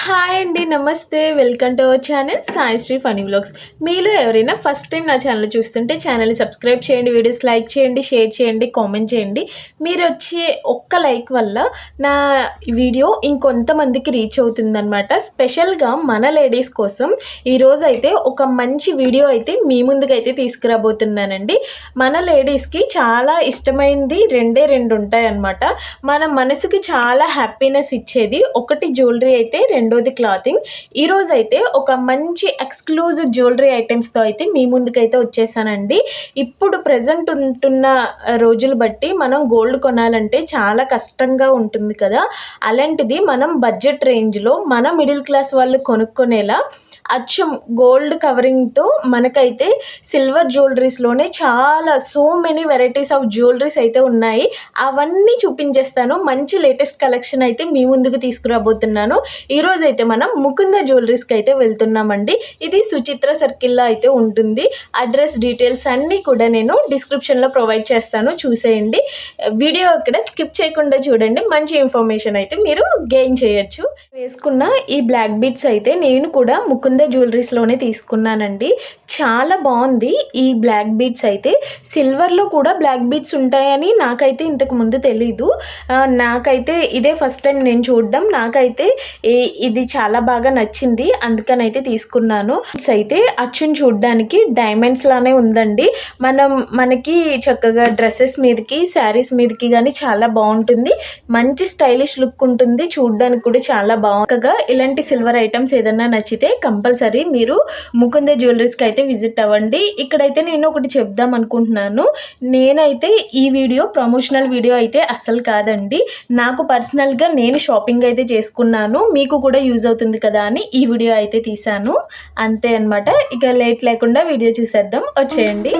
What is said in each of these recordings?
Hi అండి. నమస్తే. Welcome to our channel Saisri funny vlogs. మీలో ఎవరైనా ఫస్ట్ టైం నా ఛానల్ చూస్తుంటే ఛానల్ని సబ్స్క్రైబ్ చేయండి, వీడియోస్ లైక్ చేయండి, షేర్ చేయండి, కామెంట్ చేయండి. మీరు వచ్చే ఒక్క లైక్ వల్ల నా వీడియో ఇంకొంతమందికి రీచ్ అవుతుందన్నమాట. స్పెషల్గా మన లేడీస్ కోసం ఈరోజు అయితే ఒక మంచి వీడియో అయితే మీ ముందుకైతే తీసుకురాబోతున్నానండి. మన లేడీస్కి చాలా ఇష్టమైంది రెండే రెండు ఉంటాయన్నమాట. మన మనసుకి చాలా హ్యాపీనెస్ ఇచ్చేది ఒకటి జ్యువెలరీ అయితే, రెండోది క్లాతింగ్. ఈరోజు అయితే ఒక మంచి ఎక్స్క్లూజివ్ జ్యువెలరీ ఐటమ్స్తో అయితే మీ ముందుకైతే వచ్చేసానండి. ఇప్పుడు ప్రజెంట్ ఉంటున్న రోజులు బట్టి మనం గోల్డ్ కొనాలంటే చాలా కష్టంగా ఉంటుంది కదా. అలాంటిది మనం బడ్జెట్ రేంజ్లో మన మిడిల్ క్లాస్ వాళ్ళు కొనుక్కునేలా అచ్చం గోల్డ్ కవరింగ్తో మనకైతే సిల్వర్ జ్యువెలరీస్లోనే చాలా so many varieties of jewelleries అయితే ఉన్నాయి. అవన్నీ చూపించేస్తాను. మంచి లేటెస్ట్ కలెక్షన్ అయితే మీ ముందుకు తీసుకురాబోతున్నాను. ఈరోజు అయితే మనం ముకుంద జ్యువెలరీస్కి అయితే వెళ్తున్నామండి. ఇది సుచిత్ర సర్కిల్లో అయితే ఉంటుంది. అడ్రస్ డీటెయిల్స్ అన్నీ కూడా నేను డిస్క్రిప్షన్లో ప్రొవైడ్ చేస్తాను, చూసేయండి. వీడియో ఇక్కడ స్కిప్ చేయకుండా చూడండి. మంచి ఇన్ఫర్మేషన్ అయితే మీరు గెయిన్ చేయొచ్చు. వేసుకున్న ఈ బ్లాక్ బీడ్స్ అయితే నేను కూడా ముకుంద జ్యువెలరీస్లోనే తీసుకున్నానండి. చాలా బాగుంది ఈ బ్లాక్ బీడ్స్ అయితే. సిల్వర్లో కూడా బ్లాక్ బీడ్స్ ఉంటాయని నాకైతే ఇంతకు ముందు తెలీదు. నాకైతే ఇదే ఫస్ట్ టైం నేను చూడడం. నాకైతే ఇది చాలా బాగా నచ్చింది, అందుకనైతే తీసుకున్నాను. అయితే అచ్చుని చూడడానికి డైమండ్స్ లానే ఉందండి. మనకి చక్కగా డ్రెస్సెస్ మీదకి, శారీస్ మీదకి కానీ చాలా బాగుంటుంది. మంచి స్టైలిష్ లుక్ ఉంటుంది, చూడడానికి కూడా చాలా బాగా. ఇలాంటి సిల్వర్ ఐటమ్స్ ఏదన్నా నచ్చితే కంపల్సరీ మీరు ముకుంద జ్యువెలరీస్కి అయితే విజిట్ అవ్వండి. ఇక్కడైతే నేను ఒకటి చెప్దాం అనుకుంటున్నాను. నేనైతే ఈ వీడియో ప్రమోషనల్ వీడియో అయితే అస్సలు కాదండి. నాకు పర్సనల్గా నేను షాపింగ్ అయితే చేసుకున్నాను, మీకు కూడా యూజ్ అవుతుంది కదా అని ఈ వీడియో అయితే తీశాను, అంతే అనమాట. ఇక లేట్ లేకుండా వీడియో చూసేద్దాం, వచ్చేయండి.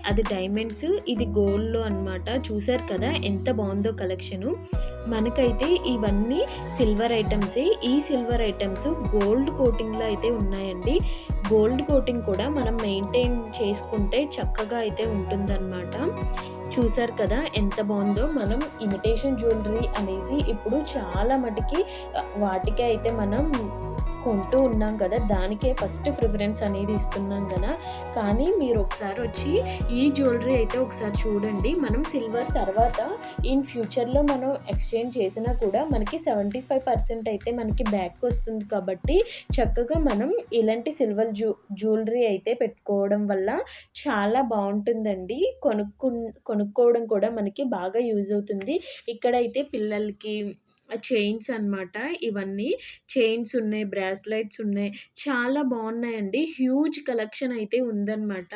అది డైమండ్స్, ఇది గోల్డ్లో అనమాట. చూసారు కదా ఎంత బాగుందో కలెక్షను. మనకైతే ఇవన్నీ సిల్వర్ ఐటమ్సే. ఈ సిల్వర్ ఐటమ్స్ గోల్డ్ కోటింగ్లో అయితే ఉన్నాయండి. గోల్డ్ కోటింగ్ కూడా మనం మెయింటైన్ చేసుకుంటే చక్కగా అయితే ఉంటుందన్నమాట. చూసారు కదా ఎంత బాగుందో. మనం ఇమిటేషన్ జ్యువెలరీ అనేసి ఇప్పుడు చాలా మటుకి వాటికే అయితే మనం కొంటూ ఉన్నాం కదా, దానికే ఫస్ట్ ప్రిఫరెన్స్ అనేది ఇస్తున్నాం కదా. కానీ మీరు ఒకసారి వచ్చి ఈ జ్యువెలరీ అయితే ఒకసారి చూడండి. మనం సిల్వర్ తర్వాత ఇన్ ఫ్యూచర్లో మనం ఎక్స్చేంజ్ చేసినా కూడా మనకి 75% అయితే మనకి బ్యాక్ వస్తుంది. కాబట్టి చక్కగా మనం ఇలాంటి సిల్వర్ జ్యువెలరీ అయితే పెట్టుకోవడం వల్ల చాలా బాగుంటుందండి. కొనుక్కోవడం కూడా మనకి బాగా యూజ్ అవుతుంది. ఇక్కడైతే పిల్లలకి చైన్స్ అనమాట. ఇవన్నీ చైన్స్ ఉన్నాయి, బ్రాస్లెట్స్ ఉన్నాయి, చాలా బాగున్నాయండి. హ్యూజ్ కలెక్షన్ అయితే ఉందన్నమాట.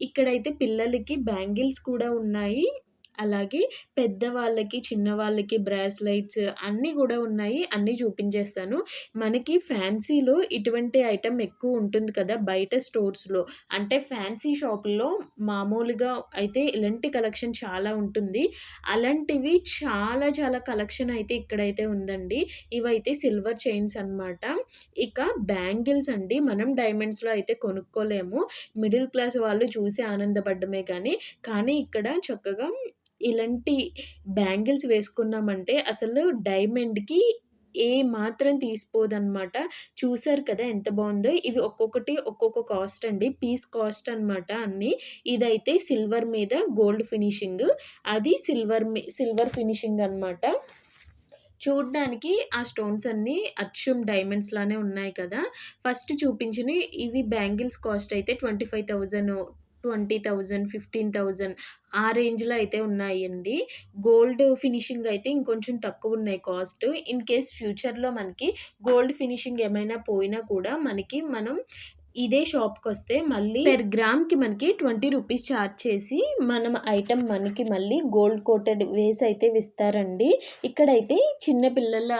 ఇక్కడైతే పిల్లలకి బ్యాంగిల్స్ కూడా ఉన్నాయి. అలాగే పెద్దవాళ్ళకి, చిన్నవాళ్ళకి బ్రాస్లైట్స్ అన్నీ కూడా ఉన్నాయి. అన్నీ చూపించేస్తాను. మనకి ఫ్యాన్సీలో ఇటువంటి ఐటెమ్ ఎక్కువ ఉంటుంది కదా బయట స్టోర్స్‌లో. అంటే ఫ్యాన్సీ షాపుల్లో మామూలుగా అయితే ఇలాంటి కలెక్షన్ చాలా ఉంటుంది. అలాంటివి చాలా చాలా కలెక్షన్ అయితే ఇక్కడైతే ఉందండి. ఇవైతే సిల్వర్ చైన్స్ అనమాట. ఇక బ్యాంగిల్స్ అండి. మనం డైమండ్స్‌లో అయితే కొనుక్కోలేము. మిడిల్ క్లాస్ వాళ్ళు చూసి ఆనందపడడమే కానీ ఇక్కడ చక్కగా ఇలాంటి బ్యాంగిల్స్ వేసుకున్నామంటే అసలు డైమండ్‌కి ఏ మాత్రం తీసిపోదనమాట. చూసారు కదా ఎంత బావుందో! ఇవి ఒక్కొక్కటి ఒక్కొక్క కాస్ట్ అండి. పీస్ కాస్ట్ అనమాట అన్నీ. ఇదైతే సిల్వర్ మీద గోల్డ్ ఫినిషింగ్. అది సిల్వర్ ఫినిషింగ్ అనమాట. చూడ్డానికి ఆ స్టోన్స్ అన్నీ అచ్చం డైమండ్స్ లానే ఉన్నాయి కదా! ఫస్ట్ చూపించినవి ఇవి బ్యాంగిల్స్ కాస్ట్ అయితే 25,000, 20,000, 15,000 ఆ రేంజ్‌లో అయితే ఉన్నాయండి. గోల్డ్ ఫినిషింగ్ అయితే ఇంకొంచెం తక్కువున్నాయి కాస్ట్. ఇన్ కేస్ ఫ్యూచర్‌లో మనకి గోల్డ్ ఫినిషింగ్ ఏమైనా పోయినా కూడా మనం ఇదే షాప్‌కొస్తే మళ్ళీ పెర్ గ్రామ్‌కి మనకి 20 రూపీస్ చార్జ్ చేసి మనం ఐటెమ్ మనకి మళ్ళీ గోల్డ్ కోటెడ్ వేసైతే ఇస్తారండి. ఇక్కడైతే చిన్న పిల్లల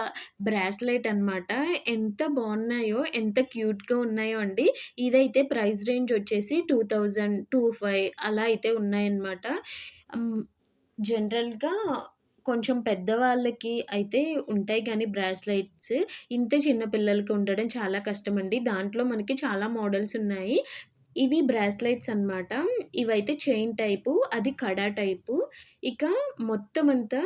బ్రాస్లెట్ అనమాట. ఎంత బావున్నాయో, ఎంత క్యూట్‌గా ఉన్నాయో అండి. ఇదైతే ప్రైస్ రేంజ్ వచ్చేసి 2000, 25 అలా అయితే ఉన్నాయన్నమాట. హ్మ్. జనరల్‌గా కొంచెం పెద్దవాళ్ళకి అయితే ఉంటాయి గానీ బ్రాస్లెట్స్. ఇంత చిన్న పిల్లలకి ఉండడం చాలా కష్టమండి. దాంట్లో మనకి చాలా మోడల్స్ ఉన్నాయి. ఇవి బ్రాస్లెట్స్ అనమాట. ఇవైతే చైన్ టైపు, అది కడా టైపు. ఇక మొత్తమంతా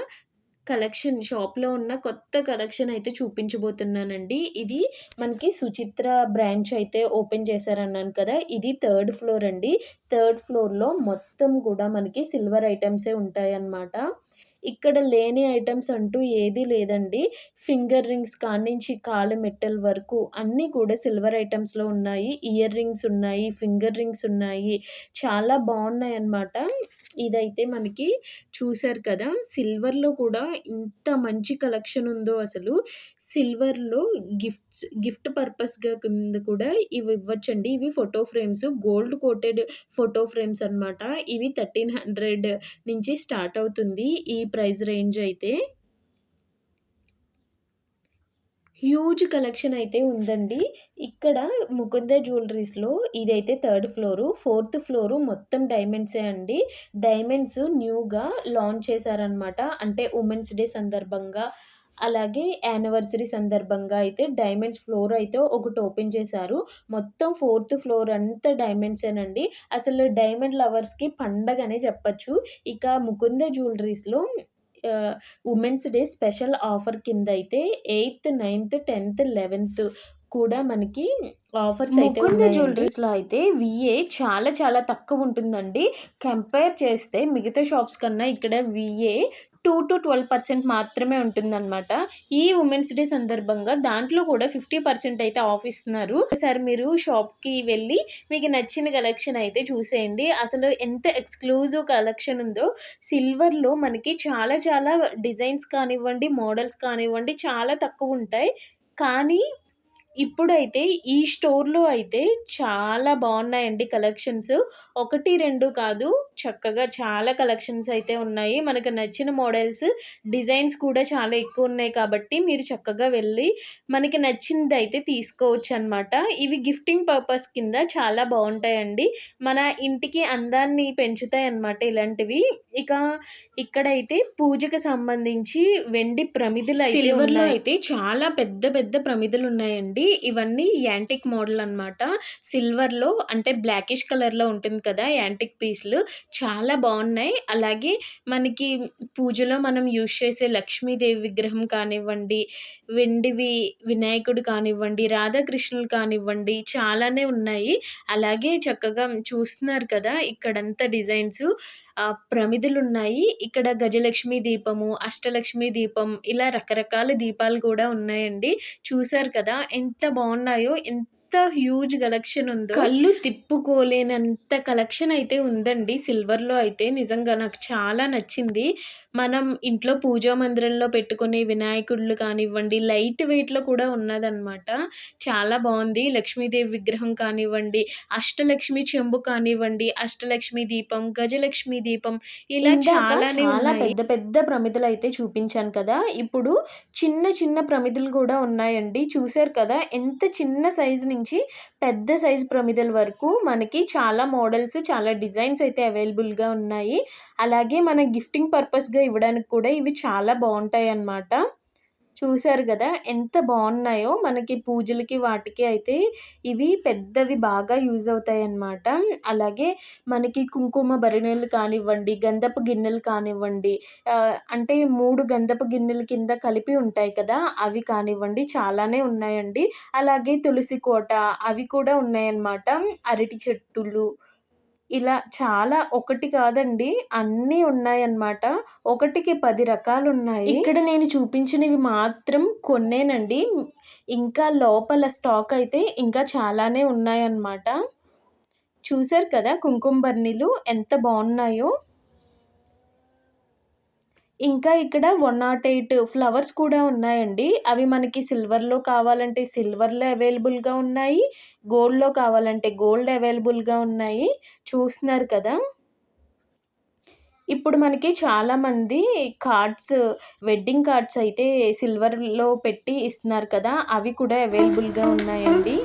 కలెక్షన్ షాప్‌లో ఉన్న కొత్త కలెక్షన్ అయితే చూపించబోతున్నానండి. ఇది మనకి సుచిత్ర బ్రాంచ్ అయితే ఓపెన్ చేశారన్నాను కదా! ఇది థర్డ్ ఫ్లోర్ అండి. థర్డ్ ఫ్లోర్‌లో మొత్తం కూడా మనకి సిల్వర్ ఐటెమ్సే ఉంటాయన్నమాట. ఇక్కడ లేని ఐటెమ్స్ అంటూ ఏదీ లేదండి. ఫింగర్ రింగ్స్ కాడ్నించి కాళ్ళ మెట్టెల వరకు అన్నీ కూడా సిల్వర్ ఐటెమ్స్‌లో ఉన్నాయి. ఇయర్ రింగ్స్ ఉన్నాయి, ఫింగర్ రింగ్స్ ఉన్నాయి. చాలా బావున్నాయన్నమాట. ఇదైతే మనకి చూసారు కదా! సిల్వర్‌లో కూడా ఇంత మంచి కలెక్షన్ ఉందో అసలు. సిల్వర్‌లో గిఫ్ట్ పర్పస్‌గా కింద కూడా ఇవి ఇవ్వచ్చండి. ఇవి photo frames. Gold coated photo frames అనమాట. ఇవి 1300 నుంచి స్టార్ట్ అవుతుంది ఈ ప్రైస్ రేంజ్ అయితే. హ్యూజ్ కలెక్షన్ అయితే ఉందండి. ఇక్కడ ముకుంద జ్యువెల్లరీస్‌లో ఇదైతే థర్డ్ ఫ్లోరు. ఫోర్త్ ఫ్లోరు మొత్తం డైమండ్సే అండి. డైమండ్స్ న్యూగా లాంచ్ చేశారనమాట. అంటే ఉమెన్స్ డే సందర్భంగా, అలాగే యానివర్సరీ సందర్భంగా అయితే డైమండ్స్ ఫ్లోర్ అయితే ఒకటి ఓపెన్ చేశారు. మొత్తం ఫోర్త్ ఫ్లోర్ అంతా డైమండ్సేనండి. అసలు డైమండ్ లవర్స్‌కి పండగనే చెప్పొచ్చు. ఇక Mukunda జ్యువెల్లరీస్‌లో women's day special offer కిందయితే eighth, ninth, 10థ్, 11థ్ కూడా మనకి ఆఫర్స్ అయితే ముకుంద ఉన్నాయండి. జ్యువెల్లరీస్‌లో అయితే విఏ చాలా చాలా తక్కువుంటుందండి. కంపేర్ చేస్తే మిగతా షాప్స్ కన్నా ఇక్కడ విఏ 2-12% మాత్రమే ఉంటుందనమాట. ఈ ఉమెన్స్ డే సందర్భంగా దాంట్లో కూడా 50% అయితే ఆఫ్ ఇస్తున్నారు. ఒకసారి మీరు షాప్‌కి వెళ్ళి మీకు నచ్చిన కలెక్షన్ అయితే చూసేయండి. అసలు ఎంత ఎక్స్‌క్లూజివ్ కలెక్షన్ ఉందో. సిల్వర్‌లో మనకి చాలా చాలా డిజైన్స్ కానివ్వండి, మోడల్స్ కానివ్వండి చాలా తక్కువుంటాయి. కానీ ఇప్పుడైతే ఈ స్టోర్‌లో అయితే చాలా బావున్నాయండి కలెక్షన్స్. 1, 2 కాదు చక్కగా చాలా కలెక్షన్స్ అయితే ఉన్నాయి. మనకు నచ్చిన మోడల్స్, డిజైన్స్ కూడా చాలా ఎక్కువున్నాయి కాబట్టి మీరు చక్కగా వెళ్ళి మనకి నచ్చిందయితే తీసుకోవచ్చనమాట. ఇవి గిఫ్టింగ్ పర్పస్ కింద చాలా బావుంటాయండి. మన ఇంటికి అందాన్ని పెంచుతాయన్నమాట ఇలాంటివి. ఇక ఇక్కడైతే పూజకి సంబంధించి వెండి ప్రమిదలయితే సిల్వర్‌లో ఉన్నాయి. అయితే చాలా పెద్ద పెద్ద ప్రమిదలున్నాయండి. ఇవన్నీ యాంటిక్ మోడల్ అనమాట. సిల్వర్‌లో అంటే బ్లాకిష్ కలర్‌లో ఉంటుంది కదా! యాంటిక్ పీస్‌లు చాలా బావున్నాయి. అలాగే మనకి పూజలో మనం యూజ్ చేసే లక్ష్మీదేవి విగ్రహం కానివ్వండి, వెండివి వినాయకుడు కానివ్వండి, రాధాకృష్ణులు కానివ్వండి చాలానే ఉన్నాయి. అలాగే చక్కగా చూస్తున్నారు కదా! ఇక్కడంతా డిజైన్స్ ప్రమిదలున్నాయి. ఇక్కడ గజలక్ష్మి దీపము, అష్టలక్ష్మి దీపం ఇలా రకరకాల దీపాలు కూడా ఉన్నాయండి. చూసారు కదా! ఎంత బావున్నాయో! ఎంత హ్యూజ్ కలెక్షన్ ఉందో. కళ్ళు తిప్పుకోలేనంత కలెక్షన్ అయితే ఉందండి సిల్వర్‌లో అయితే. నిజంగా నాకు చాలా నచ్చింది. మనం ఇంట్లో పూజా మందిరంలో పెట్టుకునే వినాయకుడులు కానివ్వండి, లైట్ వెయిట్‌లో కూడా ఉన్నదనమాట. చాలా బావుంది. లక్ష్మీదేవి విగ్రహం కానివ్వండి, అష్టలక్ష్మి చెంబు కానివ్వండి, అష్టలక్ష్మి దీపం, గజలక్ష్మి దీపం ఇలా చాలానే చాలా ఉన్నాయి. పెద్ద పెద్ద ప్రమిదలైతే చూపించాను కదా! ఇప్పుడు చిన్న చిన్న ప్రమిదలు కూడా ఉన్నాయండి. చూసారు కదా! ఎంత చిన్న సైజు నుంచి పెద్ద సైజు ప్రమిదల వరకు మనకి చాలా మోడల్స్, చాలా డిజైన్స్ అయితే అవైలబుల్‌గా ఉన్నాయి. అలాగే మన గిఫ్టింగ్ పర్పస్‌గా ఇవ్వడానికి కూడా ఇవి చాలా బావుంటాయన్నమాట. చూసారు గదా! ఎంత బావున్నాయో. మనకి పూజలకి వాటికి అయితే ఇవి పెద్దవి బాగా యూజ్ అవుతాయన్నమాట. అలాగే మనకి కుంకుమ భరిణెలు కానివ్వండి, గంధపు గిన్నెలు కానివ్వండి, అంటే 3 గంధపు గిన్నెల కింద కలిపి ఉంటాయి కదా! అవి కానివ్వండి చాలానే ఉన్నాయండి. అలాగే తులసి కోట అవి కూడా ఉన్నాయన్నమాట. అరటి చెట్టులు ఇలా చాలా ఒకటి కాదండి అన్నీ ఉన్నాయన్నమాట. ఒకటికి 10 రకాలున్నాయి. ఇక్కడ నేను చూపించినవి మాత్రం కొన్నేనండి. ఇంకా లోపల స్టాక్ అయితే ఇంకా చాలానే ఉన్నాయన్నమాట. చూసారు కదా! కుంకుమ బరిణిలు ఎంత బావున్నాయో. ఇంకా ఇక్కడ 108 ఫ్లవర్స్ కూడా ఉన్నాయండి. అవి మనకి సిల్వర్‌లో కావాలంటే సిల్వర్‌లో అవైలబుల్‌గా ఉన్నాయి. గోల్డ్‌లో కావాలంటే గోల్డ్ అవైలబుల్‌గా ఉన్నాయి. చూస్తున్నారు కదా! ఇప్పుడు మనకి చాలామంది కార్డ్స్, వెడ్డింగ్ కార్డ్స్ అయితే సిల్వర్‌లో పెట్టి ఇస్తున్నారు కదా! అవి కూడా అవైలబుల్‌గా ఉన్నాయండి.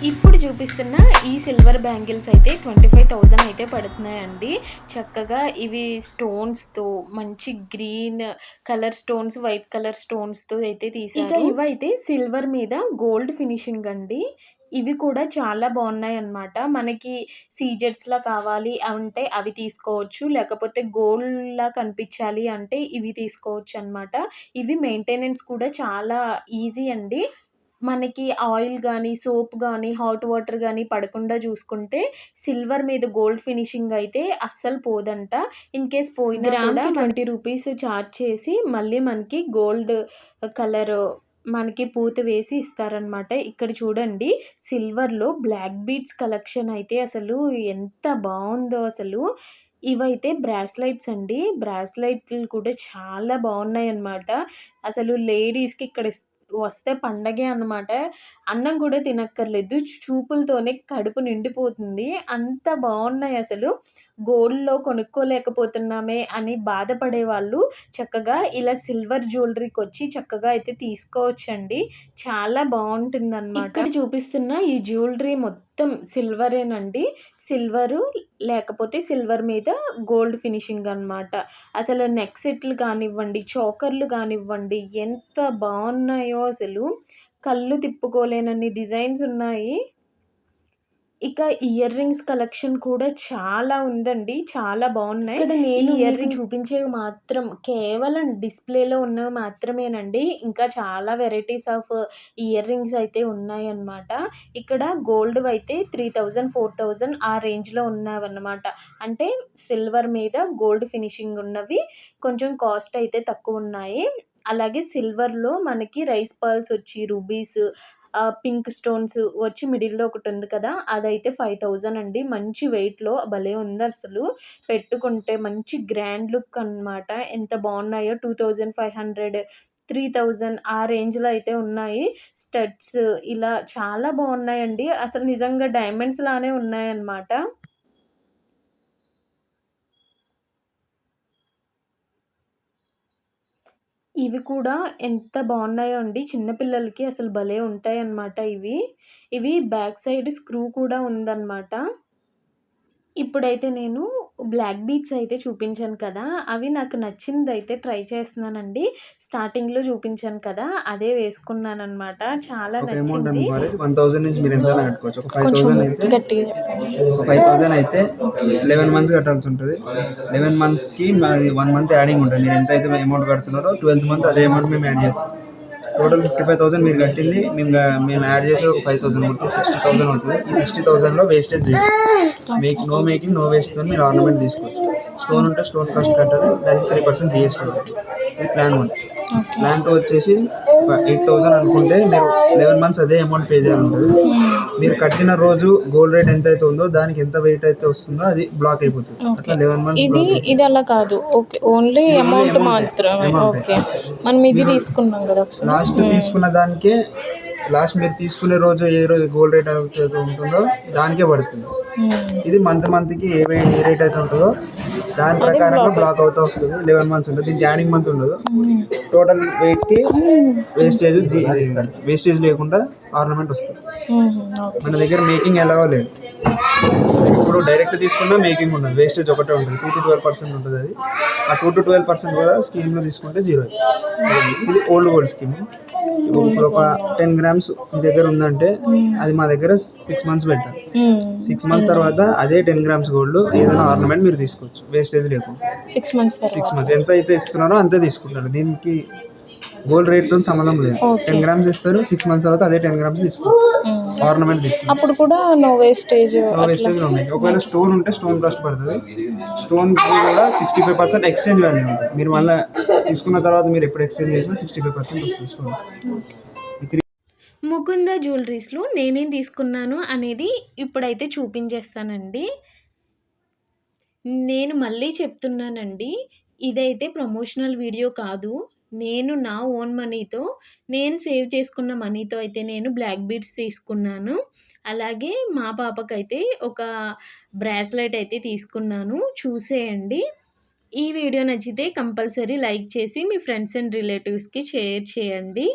ఇప్పుడు చూపిస్తున్న ఈ సిల్వర్ బ్యాంగిల్స్ అయితే 25,000 అయితే పడుతున్నాయండి. చక్కగా ఇవి స్టోన్స్‌తో మంచి green colour stones, white colour స్టోన్స్‌తో అయితే తీశారు. ఇక ఇవైతే సిల్వర్ మీద గోల్డ్ ఫినిషింగ్ అండి. ఇవి కూడా చాలా బాగున్నాయన్నమాట. మనకి సీజెడ్స్‌లా కావాలి అంటే అవి తీసుకోవచ్చు. లేకపోతే గోల్డ్‌లా కనిపించాలి అంటే ఇవి తీసుకోవచ్చనమాట. ఇవి మెయింటెనెన్స్ కూడా చాలా ఈజీ అండి. మనకి ఆయిల్ గానీ, సోప్ గానీ, హాట్ వాటర్ గానీ పడకుండా చూసుకుంటే సిల్వర్ మీద గోల్డ్ ఫినిషింగ్ అయితే అస్సలు పోదంట. ఇన్‌కేస్ పోయినా కూడా గ్రామ్‌కి 20 రూపీస్ చార్జ్ చేసి మళ్ళీ మనకి గోల్డ్ కలరు మనకి పూత వేసి ఇస్తారనమాట. ఇక్కడ చూడండి సిల్వర్‌లో బ్లాక్ బీడ్స్ కలెక్షన్ అయితే అసలు ఎంత బావుందో అసలు. ఇవైతే బ్రాస్లెట్స్ అండి. బ్రాస్లెట్లు కూడా చాలా బావున్నాయన్నమాట. అసలు లేడీస్‌కి ఇక్కడ వస్తే పండగే అన్నమాట. అన్నం కూడా తినక్కర్లేదు. చూపులతోనే కడుపు నిండిపోతుంది. అంత బావున్నాయసలు. గోల్డ్‌లో కొనుక్కోలేకపోతున్నామే అని బాధపడే వాళ్ళు చక్కగా ఇలా సిల్వర్ జ్యువెలరీకొచ్చి చక్కగా అయితే తీసుకోవచ్చండి. చాలా బావుంటుందన్నమాట. ఇక్కడ చూపిస్తున్న ఈ జ్యువెలరీ మొత్తం సిల్వరేనండి. సిల్వరు లేకపోతే సిల్వర్ మీద గోల్డ్ ఫినిషింగ్ అనమాట. అసలు నెక్ సెట్లు కానివ్వండి, చోకర్లు కానివ్వండి ఎంత బాగున్నాయో అసలు కళ్ళు తిప్పుకోలేనన్ని డిజైన్స్ ఉన్నాయి. ఇక ఇయర్ రింగ్స్ కలెక్షన్ కూడా చాలా ఉందండి. చాలా బాగున్నాయి. ఇక్కడ నేను ఇయర్ రింగ్స్ చూపించేవి మాత్రం కేవలం డిస్ప్లేలో ఉన్నవి మాత్రమేనండి. ఇంకా చాలా వెరైటీస్ ఆఫ్ ఇయర్ రింగ్స్ అయితే ఉన్నాయన్నమాట. ఇక్కడ గోల్డ్ అయితే 3000, 4000 ఆ రేంజ్లో ఉన్నవన్నమాట. అంటే సిల్వర్ మీద గోల్డ్ ఫినిషింగ్ ఉన్నవి కొంచెం కాస్ట్ అయితే తక్కువ ఉన్నాయి. అలాగే సిల్వర్లో మనకి రైస్ పర్ల్స్ వచ్చి రూబీస్, పింక్ స్టోన్స్ వచ్చి మిడిల్లో ఒకటి ఉంది కదా, అదైతే 5000 అండి. మంచి వెయిట్లో భలే ఉంది అసలు. పెట్టుకుంటే మంచి గ్రాండ్ లుక్ అనమాట. ఎంత బాగున్నాయో. 2500, 3000 ఆ రేంజ్లో అయితే ఉన్నాయి. స్టడ్స్ ఇలా చాలా బాగున్నాయండి. అసలు నిజంగా డైమండ్స్ లానే ఉన్నాయన్నమాట. ఇవి కూడా ఎంత బాగున్నాయో అండి. చిన్న పిల్లలకి అసలు భలే ఉంటాయన్నమాట ఇవి బ్యాక్ సైడ్ స్క్రూ కూడా ఉందన్నమాట. ఇప్పుడైతే నేను బ్లాక్ బీడ్స్ అయితే చూపించాను కదా, అవి నాకు నచ్చిందైతే ట్రై చేస్తున్నానండి. స్టార్టింగ్లో చూపించాను కదా, అదే వేసుకున్నానమాట. చాలా నచ్చింది. 1000 నుంచి మీరు ఎంత కట్టుకోవచ్చు. ఒక 5000 అయితే గట్టిగా చెప్పండి. ఒక 5000 అయితే 11 మంత్స్ కట్టాల్సి ఉంటుంది. 11 మంత్స్కి మాది 1 మంత్ యాడింగ్ ఉంటుంది. మీరు ఎంత అయితే అమౌంట్ కడుతున్నారో 12th మంత్ అదే అమౌంట్ మేము యాడ్ చేస్తాం. టోటల్ 55,000 మీరు కట్టింది మేము యాడ్ చేసి ఒక 5,000 మొత్తం 60,000 అవుతుంది. ఈ 60,000లో వేస్టేజ్ చేయాలి. నో మేకింగ్ నో వేస్ట్తో మీరు ఆర్నమెంట్ తీసుకోవచ్చు. స్టోన్ ఉంటే స్టోన్ కాస్ట్ కట్టాలి. దానికి 3% GST ఉంటుంది. ఇది ప్లాన్ 1. ప్లాన్ 2 వచ్చేసి 8,000 అనుకుంటే మీరు 11 మంత్స్ అదే అమౌంట్ పే చేయాలి ఉంటుంది. మీరు కట్టిన రోజు గోల్డ్ రేట్ ఎంత అయితే ఉందో దానికి ఎంత వెయిట్ అయితే వస్తుందో అది బ్లాక్ అయిపోతుంది. అట్లా 11 మంత్స్ ఇది అలా కాదు. ఓకే, ఓన్లీ అమౌంట్ మాత్రమే. ఓకే, మనం ఇది తీసుకున్నాం కదా లాస్ట్ తీసుకున్న దానికే మీరు తీసుకునే రోజు ఏ రోజు గోల్డ్ రేట్ అయితే ఉంటుందో దానికే పడుతుంది. ఇది మంత్కి ఏ రేట్ అయితే ఉంటుందో దాని ప్రకారంగా బ్లాక్ అవుతూ వస్తుంది. 11 మంత్స్ ఉంటుంది. దీనికి యాడింగ్ మంత్ ఉండదు. టోటల్ వెయిట్కి వేస్టేజ్ లేకుండా ఆర్నమెంట్ వస్తుంది. మన దగ్గర మేకింగ్ ఎలాగో లేదు. ఇప్పుడు డైరెక్ట్ తీసుకున్నా మేకింగ్ ఉండదు. వేస్టేజ్ ఒకటే ఉంటుంది. 2 to 12% ఉంటుంది. అది ఆ 2 to 12% కూడా స్కీమ్లో తీసుకుంటే 0. ఇది ఓల్డ్ గోల్డ్ స్కీమ్. ఇప్పుడు ఒక 10 grams మీ దగ్గర ఉందంటే అది మా దగ్గర 6 months పెట్టాలి. 6 months తర్వాత అదే 10 grams గోల్డ్ ఏదైనా ఆర్నమెంట్ మీరు తీసుకోవచ్చు వేస్టేజ్ లేకుండా. 6 months 6 months ఎంత అయితే ఇస్తున్నారో అంతే తీసుకుంటారు. దీనికి గోల్డ్ రేట్తో సంబంధం లేదు. 10 grams ఇస్తారు. 6 months తర్వాత అదే 10 grams తీసుకోవచ్చు. ఆర్నమెంట్ తీసుకుంటారు. అప్పుడు కూడా నో వేస్టేజ్. ఒకవేళ స్టోన్ ఉంటే స్టోన్ కాస్ట్ పడుతుంది. స్టోన్ కూడా 65% ఎక్స్చేంజ్ వాల్యూ ఉంటుంది. మీరు మళ్ళీ తీసుకున్న తర్వాత మీరు ఎప్పుడు ఎక్స్చేంజ్ చేసినా 65% వస్తుంది స్టోన్. ముకుంద జ్యువెలరీస్లో నేనేం తీసుకున్నాను అనేది ఇప్పుడైతే చూపించేస్తానండి. నేను మళ్ళీ చెప్తున్నానండి, ఇదైతే ప్రమోషనల్ వీడియో కాదు. నేను నా ఓన్ మనీతో నేను సేవ్ చేసుకున్న మనీతో అయితే నేను బ్లాక్ బీడ్స్ తీసుకున్నాను. అలాగే మా పాపకైతే ఒక బ్రాస్లెట్ అయితే తీసుకున్నాను. చూసేయండి. ఈ వీడియో నచ్చితే కంపల్సరీ లైక్ చేసి మీ ఫ్రెండ్స్ అండ్ రిలేటివ్స్కి షేర్ చేయండి.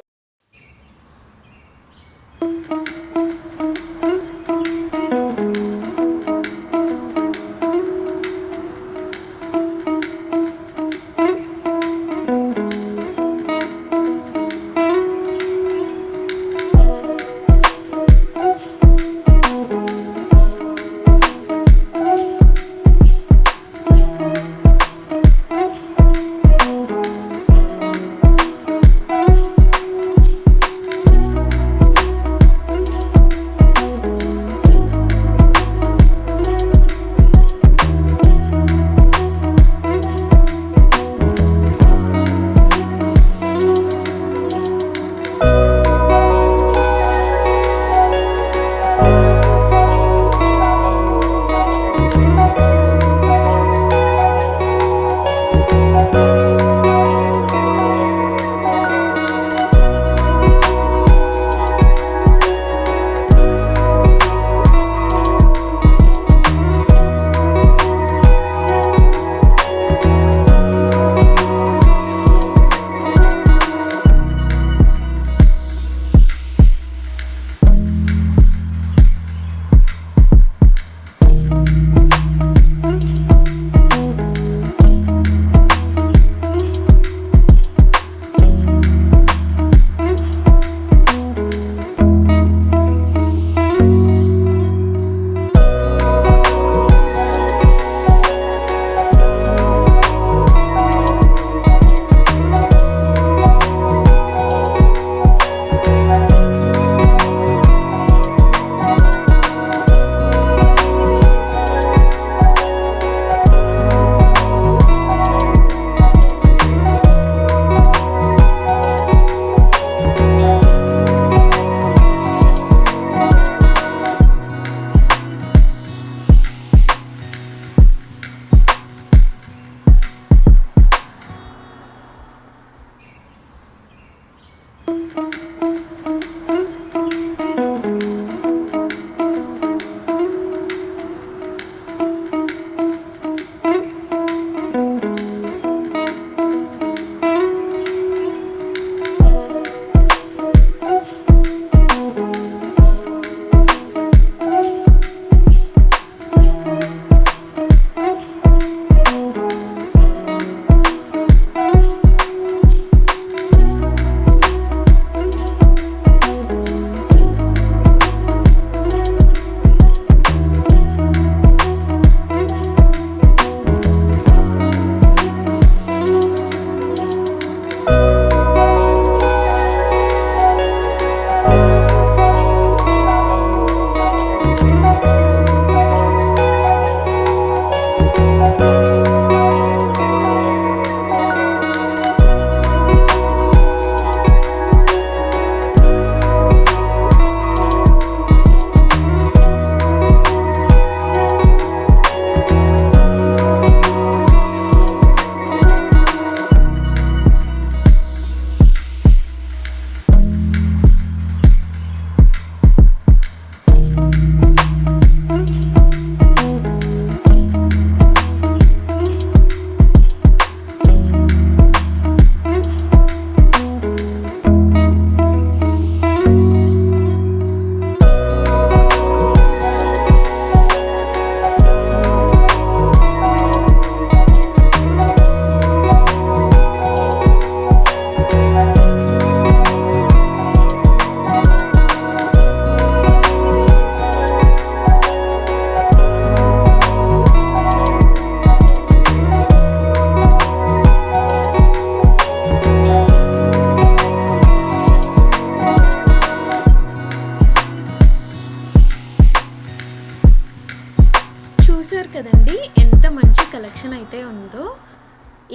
చూసారు కదండి ఎంత మంచి కలెక్షన్ అయితే ఉందో.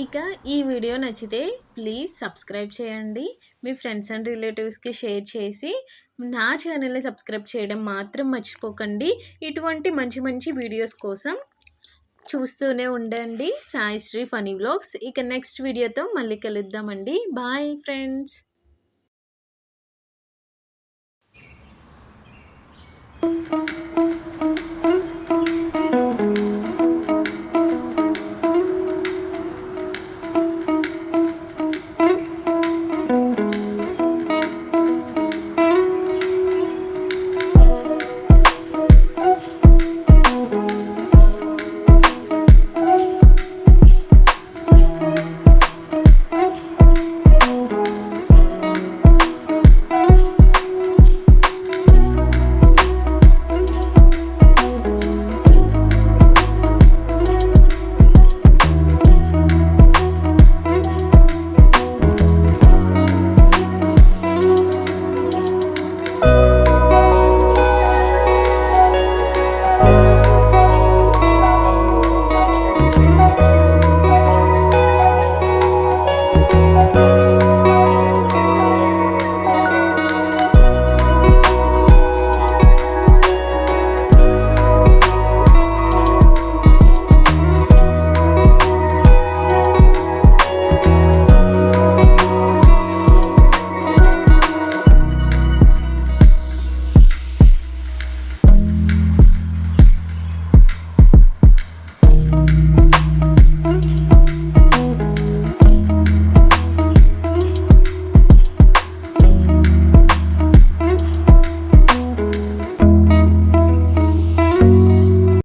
ఇక ఈ వీడియో నచ్చితే ప్లీజ్ సబ్స్క్రైబ్ చేయండి, మీ ఫ్రెండ్స్ అండ్ రిలేటివ్స్కి షేర్ చేసి నా ఛానల్ని సబ్స్క్రైబ్ చేయడం మాత్రం మర్చిపోకండి. ఇటువంటి మంచి మంచి వీడియోస్ కోసం చూస్తూనే ఉండండి సాయిశ్రీ ఫనీ వ్లాగ్స్. ఇక నెక్స్ట్ వీడియోతో మళ్ళీ కలుద్దామండి. Bye friends.